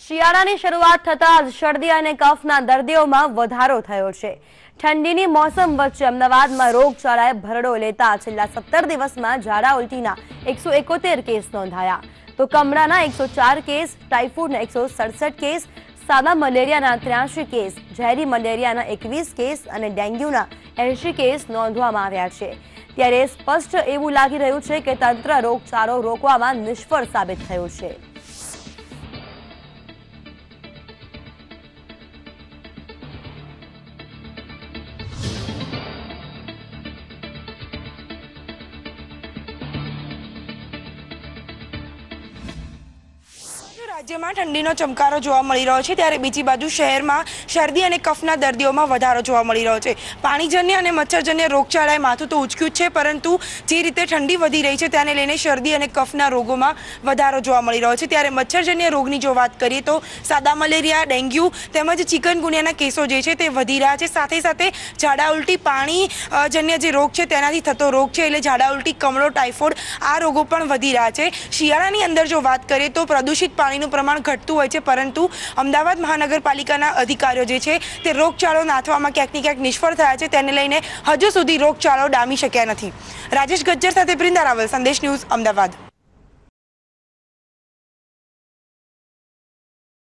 શિયાળાની શરૂઆત થતાં જ શરદી અને કફના દર્દીઓમાં વધારો થયો છે। ઠંડીની મોસમ વચ્ચે અમદાવાદમાં રોગચાળાએ ભરડો લેતા છેલ્લા 17 દિવસમાં ઝાડા ઉલટીના 171 કેસ નોંધાયા, તો કમળાના 104 કેસ, ટાઇફોઇડના 167 કેસ, સાદા મલેરિયાના 83 કેસ, ઝેરી મલેરિયાના 21 કેસ અને ડેન્ગ્યુના 80 કેસ નોંધવામાં આવ્યા છે। ત્યારે સ્પષ્ટ એવું લાગી રહ્યું છે કે તંત્ર રોગચાળો રોકવામાં નિષ્ફળ સાબિત થયું છે। રાજ્યમાં ઠંડીનો ચમકારો જોવા મળી રહ્યો છે, ત્યારે બીજી બાજુ શહેરમાં શરદી અને કફના દર્દીઓમાં વધારો જોવા મળી રહ્યો છે। પાણીજન્ય અને મચ્છરજન્ય રોગચાળાએ માથું તો ઉચક્યું છે, પરંતુ જે રીતે ઠંડી વધી રહી છે તેને લઈને શરદી અને કફના રોગોમાં વધારો જોવા મળી રહ્યો છે। ત્યારે મચ્છરજન્ય રોગની જો વાત કરીએ તો સાદા મલેરિયા, ડેન્ગ્યુ તેમજ ચિકનગુનિયાના કેસો જે છે તે વધી રહ્યા છે। સાથે સાથે ઝાડા ઉલટી, પાણીજન્ય જે રોગ છે તેનાથી થતો રોગ છે, એટલે ઝાડા ઉલટી, કમળો, ટાઇફોઇડ આ રોગો પણ વધી રહ્યા છે। શિયાળાની અંદર જો વાત કરીએ તો પ્રદૂષિત પાણીનું પ્રમાણ ઘટતું હોય છે, પરંતુ અમદાવાદ મહાનગરપાલિકાના અધિકારીઓ જે છે તે રોગચાળો નાથવામાં ક્યાંક ને ક્યાંક નિષ્ફળ થયા છે। તેને લઈને હજુ સુધી રોગચાળો ડામી શક્યા નથી। રાજેશ ગજ્જર સાથે પ્રિન્દા રાવલ, સંદેશ ન્યૂઝ, અમદાવાદ।